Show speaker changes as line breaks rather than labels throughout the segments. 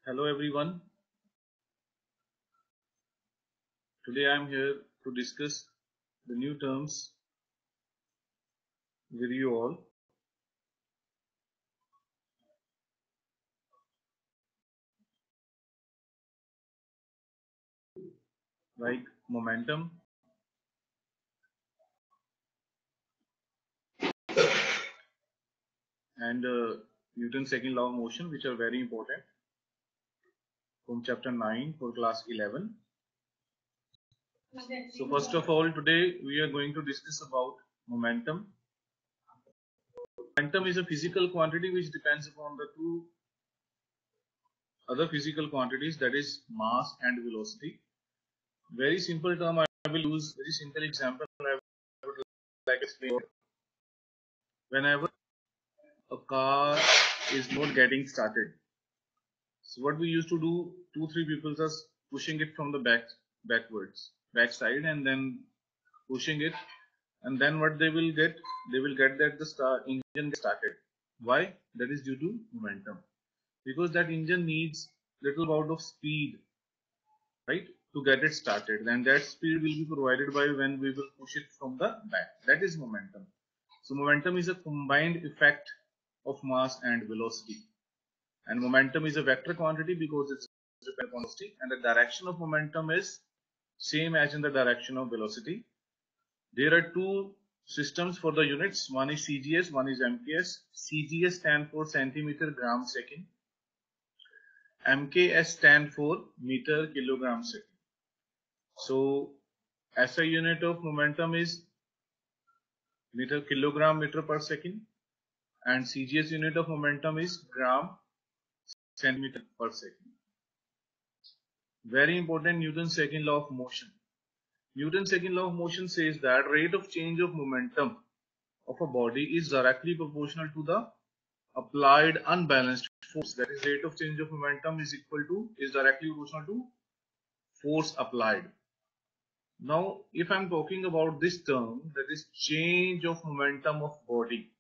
Hello everyone. Today I am here to discuss the new terms with you all, like momentum and Newton's second law of motion, which are very important from chapter 9 for class 11. So first of all, today we are going to discuss about momentum. Momentum is a physical quantity which depends upon the two other physical quantities, that is mass and velocity. Very simple term I will use, very simple example I would like to explain. Whenever a car is not getting started, so what we used to do, 2-3 people just pushing it from the backside, and then pushing it, and then what they will get that the engine gets started. Why? That is due to momentum, because that engine needs little amount of speed, right, to get it started, and that speed will be provided by when we will push it from the back. That is momentum. So momentum is a combined effect of mass and velocity. And momentum is a vector quantity because it's dependent upon velocity, and the direction of momentum is same as in the direction of velocity. There are two systems for the units. One is CGS, one is MKS. CGS stand for centimeter gram second. MKS stand for meter kilogram second. So SI unit of momentum is meter kilogram meter per second, and CGS unit of momentum is gram centimeter per second. Very important, Newton's second law of motion. Newton's second law of motion says that rate of change of momentum of a body is directly proportional to the applied unbalanced force. That is, rate of change of momentum is directly proportional to force applied. Now, if I'm talking about this term, that is change of momentum of body.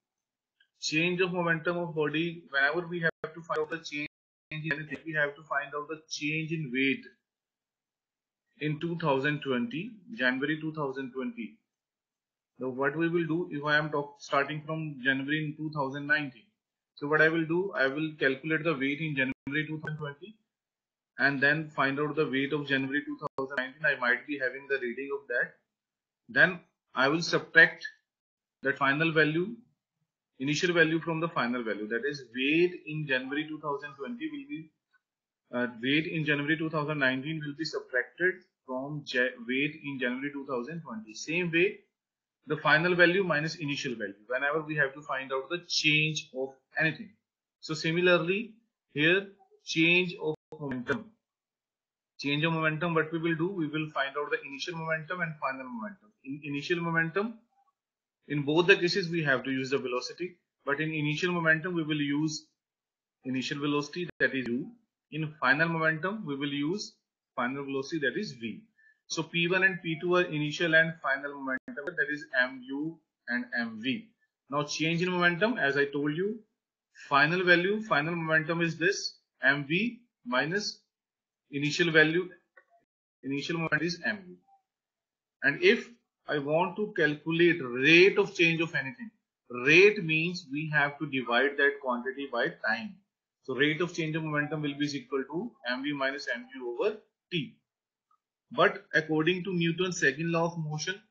Change of momentum of body, whenever we have to find out the change in anything, we have to find out the change in weight in 2020, January 2020. So what we will do, if I am starting from January in 2019, so what I will do, I will calculate the weight in January 2020 and then find out the weight of January 2019. I might be having the reading of that. Then I will subtract that final value, initial value, from the final value. That is, weight in January 2020 will be weight in January 2019 will be subtracted from weight in January 2020. Same way, the final value minus initial value whenever we have to find out the change of anything. So similarly here, change of momentum, what we will do, we will find out the initial momentum and final momentum. In initial momentum, in both the cases we have to use the velocity, but in initial momentum we will use initial velocity, that is u. In final momentum we will use final velocity, that is v. So P1 and P2 are initial and final momentum, that is mu and mv. Now change in momentum, as I told you, final value, final momentum is this mv minus initial value, initial moment is mu. And if I want to calculate rate of change of anything, rate means we have to divide that quantity by time. So rate of change of momentum will be equal to mv minus mu over t. But according to Newton's second law of motion,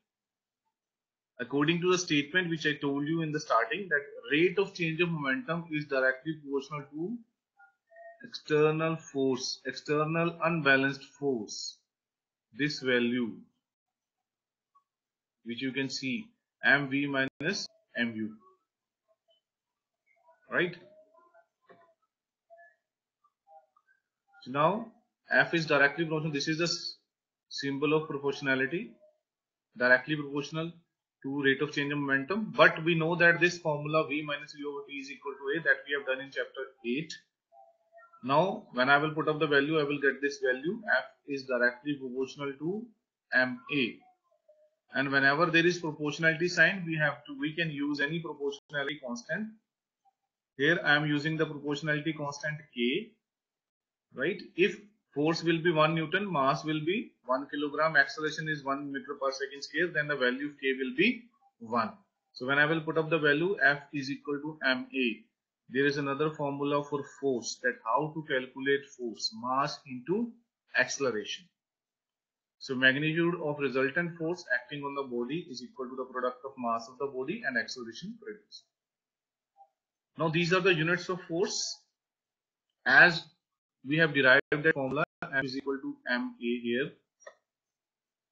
according to the statement which I told you in the starting, that rate of change of momentum is directly proportional to external force, external unbalanced force. This value, which you can see, mv minus mu, right? So now F is directly proportional. This is the symbol of proportionality, directly proportional to rate of change of momentum. But we know that this formula V minus V over T is equal to A, that we have done in chapter 8. Now when I will put up the value, I will get this value. F is directly proportional to MA. And whenever there is proportionality sign, we can use any proportionality constant Here I am using the proportionality constant K, right? If force will be 1 Newton, mass will be 1 kilogram, acceleration is 1 meter per second square, then the value of K will be 1. So when I will put up the value, F is equal to ma. There is another formula for force, that how to calculate force, mass into acceleration. So magnitude of resultant force acting on the body is equal to the product of mass of the body and acceleration produced. Now these are the units of force. As we have derived that formula, F is equal to ma here,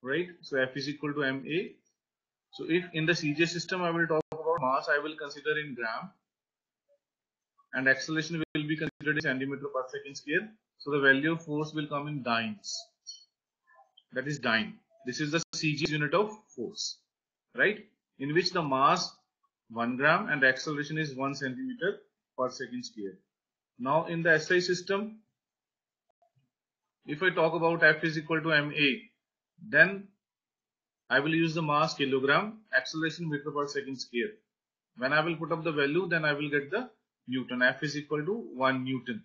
right? So F is equal to ma. So if in the CJ system I will talk about mass, I will consider in gram, and acceleration will be considered in centimeter per second square. So the value of force will come in dynes. That is dyne. This is the CG unit of force, right? In which the mass 1 gram and the acceleration is 1 centimeter per second square. Now in the SI system, if I talk about F is equal to ma, then I will use the mass kilogram, acceleration meter per second square. When I will put up the value, then I will get the Newton. F is equal to 1 Newton,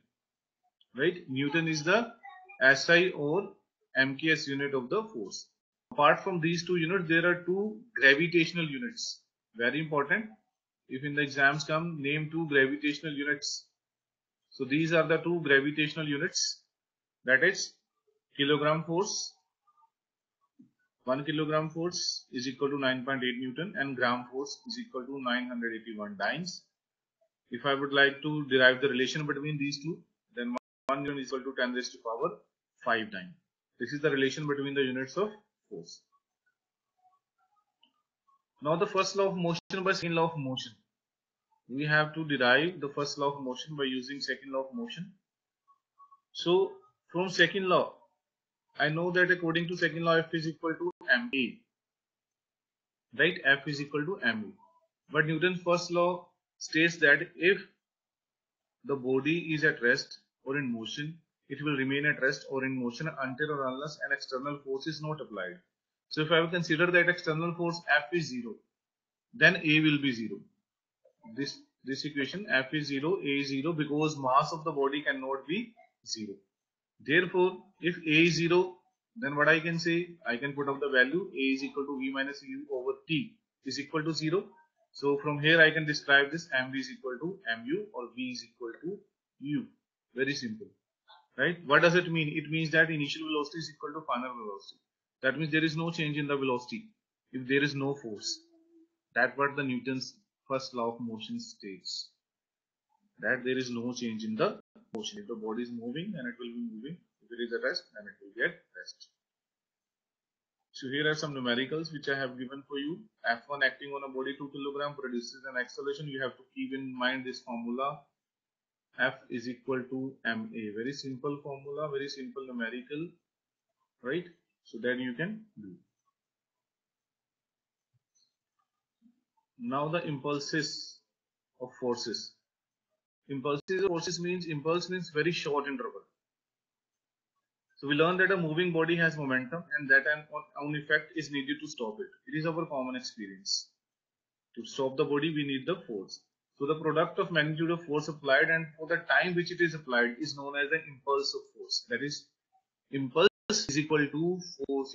right? Newton is the SI or MKS unit of the force. Apart from these two units, there are two gravitational units. Very important. If in the exams come, name two gravitational units. So these are the two gravitational units. That is kilogram force. 1 kilogram force is equal to 9.8 Newton and gram force is equal to 981 dynes. If I would like to derive the relation between these two, then 1 Newton is equal to 10 raised to power 5 dyne. This is the relation between the units of force. Now the first law of motion by second law of motion. We have to derive the first law of motion by using second law of motion. So from second law, I know that according to second law, F is equal to ma, right? F is equal to ma. But Newton's first law states that if the body is at rest or in motion, it will remain at rest or in motion until or unless an external force is not applied. So if I will consider that external force F is 0, then A will be 0. This equation, F is 0, A is 0, because mass of the body cannot be 0. Therefore, if A is 0, then what I can say, I can put up the value A is equal to V minus U over T is equal to 0. So from here I can describe this, mv is equal to mu or V is equal to U. Very simple, right? What does it mean? It means that initial velocity is equal to final velocity. That means there is no change in the velocity if there is no force. That's what the Newton's first law of motion states, that there is no change in the motion. If the body is moving, then it will be moving. If it is at rest, then it will be at rest. So here are some numericals which I have given for you. F1 acting on a body 2 kg produces an acceleration. You have to keep in mind this formula. F is equal to ma. Very simple formula, very simple numerical, right? So that you can do. Now the impulses of forces. Impulses of forces means, impulse means very short interval. So we learn that a moving body has momentum and that an effect is needed to stop it. It is our common experience. To stop the body, we need the force. So the product of magnitude of force applied and for the time which it is applied is known as the impulse of force. That is, impulse is equal to force